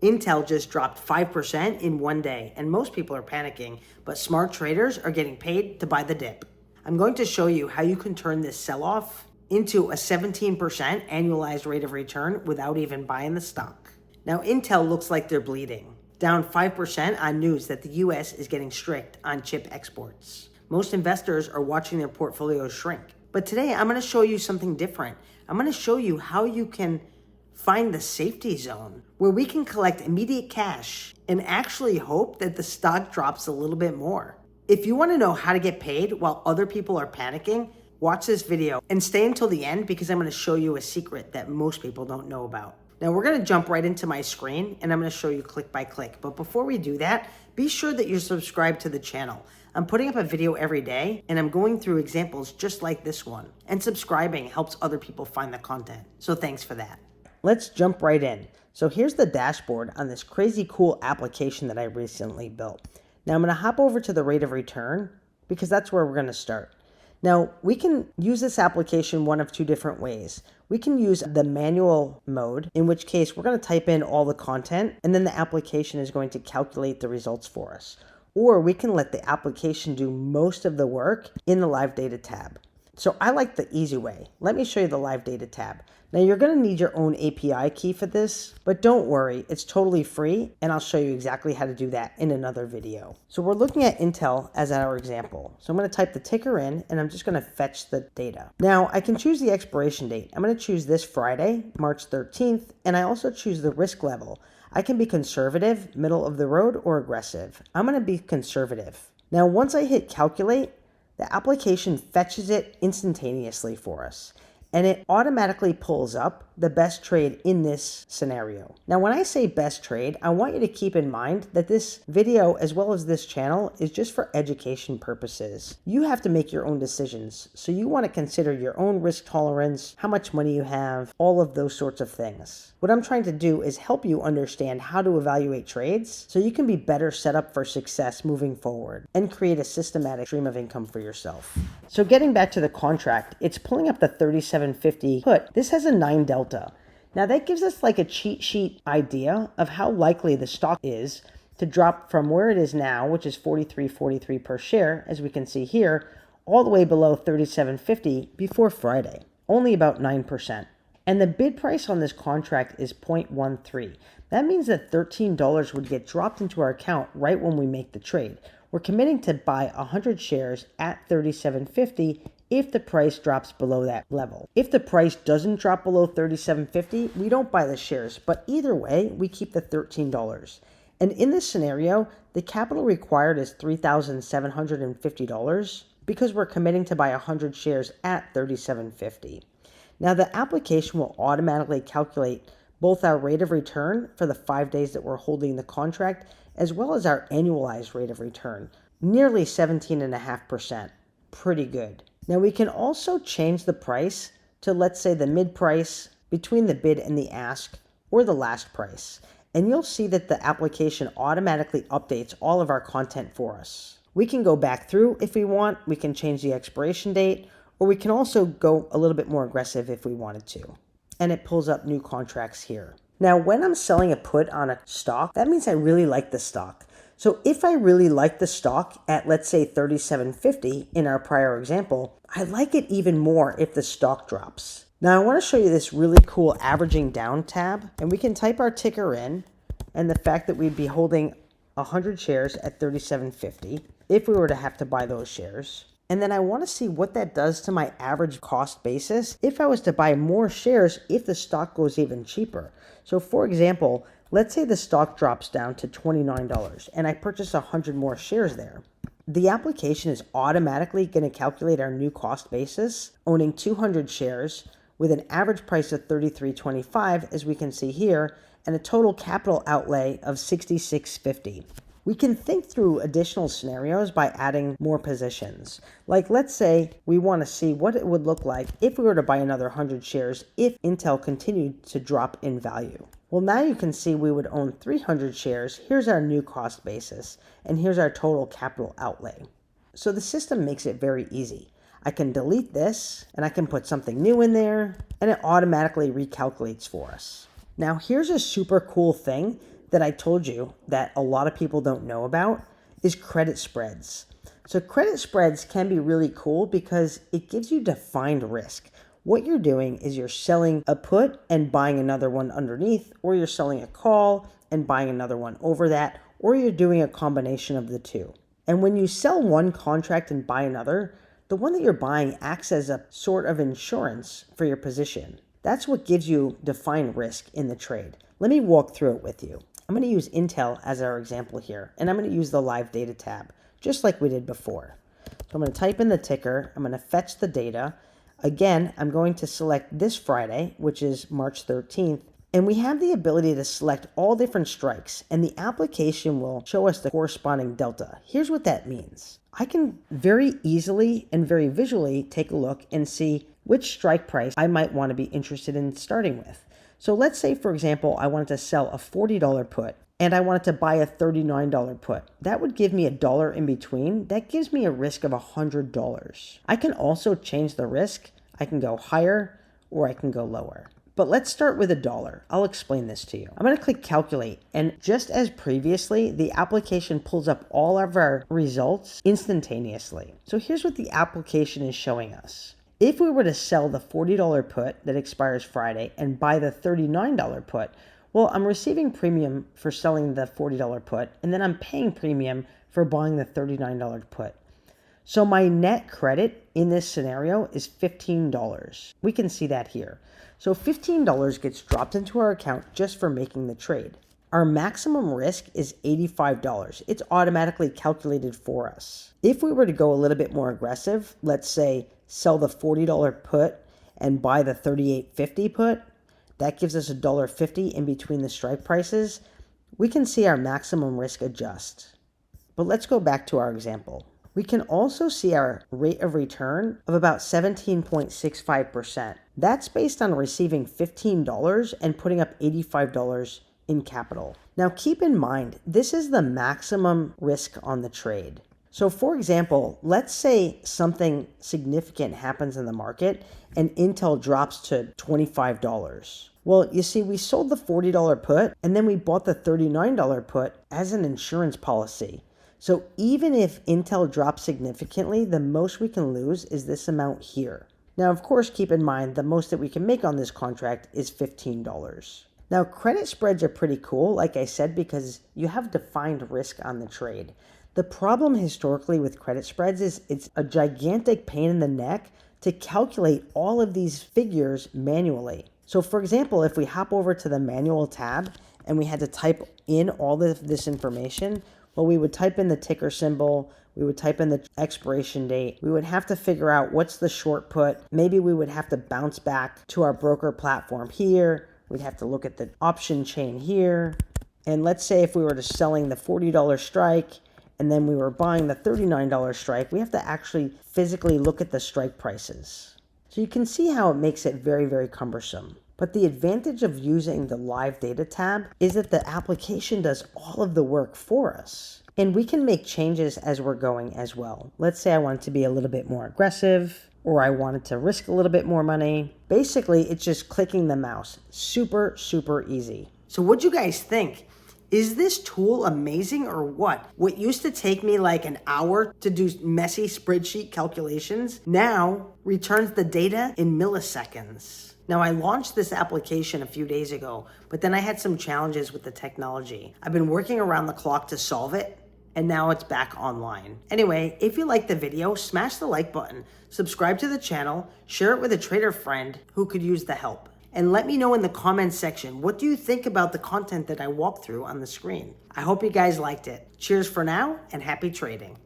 Intel just dropped 5% in one day, and most people are panicking, but smart traders are getting paid to buy the dip. I'm going to show you how you can turn this sell-off into a 17% annualized rate of return without even buying the stock. Now, Intel looks like they're bleeding, down 5% on news that the US is getting strict on chip exports. Most investors are watching their portfolios shrink. But today, I'm going to show you something different. I'm going to show you how you can find the safety zone where we can collect immediate cash and actually hope that the stock drops a little bit more. If you want to know how to get paid while other people are panicking, watch this video and stay until the end because I'm going to show you a secret that most people don't know about. Now we're going to jump right into my screen and I'm going to show you click by click. But before we do that, be sure that you're subscribed to the channel. I'm putting up a video every day and I'm going through examples just like this one. And subscribing helps other people find the content. So thanks for that. Let's jump right in. So here's the dashboard on this crazy cool application that I recently built. Now I'm going to hop over to the rate of return because that's where we're going to start. Now we can use this application one of two different ways. We can use the manual mode, in which case we're going to type in all the content and then the application is going to calculate the results for us. Or we can let the application do most of the work in the live data tab. So I like the easy way. Let me show you the live data tab. Now you're going to need your own API key for this, but don't worry, it's totally free and I'll show you exactly how to do that in another video. So we're looking at Intel as our example. So I'm going to type the ticker in and I'm just going to fetch the data. Now I can choose the expiration date. I'm going to choose this Friday, March 13th, and I also choose the risk level. I can be conservative, middle of the road, or aggressive. I'm going to be conservative. Now once I hit calculate, the application fetches it instantaneously for us, and it automatically pulls up the best trade in this scenario. Now, when I say best trade, I want you to keep in mind that this video, as well as this channel, is just for education purposes. You have to make your own decisions, so you want to consider your own risk tolerance, how much money you have, all of those sorts of things. What I'm trying to do is help you understand how to evaluate trades so you can be better set up for success moving forward and create a systematic stream of income for yourself. So getting back to the contract, it's pulling up the 3750 put. This has a 9 delta. Now that gives us like a cheat sheet idea of how likely the stock is to drop from where it is now, which is 43.43 per share, as we can see here, all the way below 3750 before Friday, only about 9%. And the bid price on this contract is 0.13. That means that $13 would get dropped into our account right when we make the trade. We're committing to buy 100 shares at 37.50 if the price drops below that level. If the price doesn't drop below 37.50, we don't buy the shares, but either way, we keep the $13. And in this scenario, the capital required is $3,750 because we're committing to buy 100 shares at 37.50. Now the application will automatically calculate both our rate of return for the 5 days that we're holding the contract, as well as our annualized rate of return, nearly 17.5%. Pretty good. Now we can also change the price to, let's say, the mid price between the bid and the ask, or the last price. And you'll see that the application automatically updates all of our content for us. We can go back through if we want, we can change the expiration date, or we can also go a little bit more aggressive if we wanted to. And it pulls up new contracts here. Now, when I'm selling a put on a stock, that means I really like the stock. So if I really like the stock at, let's say, 37.50 in our prior example, I like it even more if the stock drops. Now, I want to show you this really cool averaging down tab, and we can type our ticker in and the fact that we'd be holding 100 shares at 37.50 if we were to have to buy those shares. And then I want to see what that does to my average cost basis if I was to buy more shares if the stock goes even cheaper. So for example, let's say the stock drops down to $29 and I purchase 100 more shares there. The application is automatically going to calculate our new cost basis, owning 200 shares with an average price of $33.25, as we can see here, and a total capital outlay of $66.50. We can think through additional scenarios by adding more positions. Like, let's say we want to see what it would look like if we were to buy another 100 shares if Intel continued to drop in value. Well, now you can see we would own 300 shares. Here's our new cost basis, and here's our total capital outlay. So the system makes it very easy. I can delete this, and I can put something new in there, and it automatically recalculates for us. Now, here's a super cool thing that I told you that a lot of people don't know about is credit spreads. So credit spreads can be really cool because it gives you defined risk. What you're doing is you're selling a put and buying another one underneath, or you're selling a call and buying another one over that, or you're doing a combination of the two. And when you sell one contract and buy another, the one that you're buying acts as a sort of insurance for your position. That's what gives you defined risk in the trade. Let me walk through it with you. I'm going to use Intel as our example here, and I'm going to use the live data tab, just like we did before. So I'm going to type in the ticker, I'm going to fetch the data. Again, I'm going to select this Friday, which is March 13th, and we have the ability to select all different strikes, and the application will show us the corresponding delta. Here's what that means. I can very easily and very visually take a look and see which strike price I might want to be interested in starting with. So let's say, for example, I wanted to sell a $40 put and I wanted to buy a $39 put. That would give me $1 in between. That gives me a risk of $100. I can also change the risk. I can go higher or I can go lower. But let's start with $1. I'll explain this to you. I'm going to click calculate, and just as previously, the application pulls up all of our results instantaneously. So here's what the application is showing us. If we were to sell the $40 put that expires Friday and buy the $39 put, well, I'm receiving premium for selling the $40 put, and then I'm paying premium for buying the $39 put. So my net credit in this scenario is $15. We can see that here. So $15 gets dropped into our account just for making the trade. Our maximum risk is $85. It's automatically calculated for us. If we were to go a little bit more aggressive, let's say sell the $40 put and buy the $38.50 put, that gives us $1.50 in between the strike prices. We can see our maximum risk adjust. But let's go back to our example. We can also see our rate of return of about 17.65%. That's based on receiving $15 and putting up $85 in capital. Now keep in mind, this is the maximum risk on the trade. So for example, let's say something significant happens in the market and Intel drops to $25. Well, you see, we sold the $40 put and then we bought the $39 put as an insurance policy. So even if Intel drops significantly, the most we can lose is this amount here. Now, of course, keep in mind the most that we can make on this contract is $15. Now, credit spreads are pretty cool, like I said, because you have defined risk on the trade. The problem historically with credit spreads is it's a gigantic pain in the neck to calculate all of these figures manually. So for example, if we hop over to the manual tab and we had to type in all of this information, well, we would type in the ticker symbol, we would type in the expiration date, we would have to figure out what's the short put, maybe we would have to bounce back to our broker platform here, we'd have to look at the option chain here, and let's say if we were to selling the $40 strike, and then we were buying the $39 strike, we have to actually physically look at the strike prices. So you can see how it makes it very, very cumbersome. But the advantage of using the live data tab is that the application does all of the work for us. And we can make changes as we're going as well. Let's say I want it to be a little bit more aggressive, or I wanted to risk a little bit more money. Basically, it's just clicking the mouse. Super, super easy. So what'd you guys think? Is this tool amazing or what? What used to take me like an hour to do messy spreadsheet calculations now returns the data in milliseconds. Now, I launched this application a few days ago, but then I had some challenges with the technology. I've been working around the clock to solve it, and now it's back online. Anyway, if you liked the video, smash the like button, subscribe to the channel, share it with a trader friend who could use the help. And let me know in the comments section, what do you think about the content that I walked through on the screen? I hope you guys liked it. Cheers for now, and happy trading.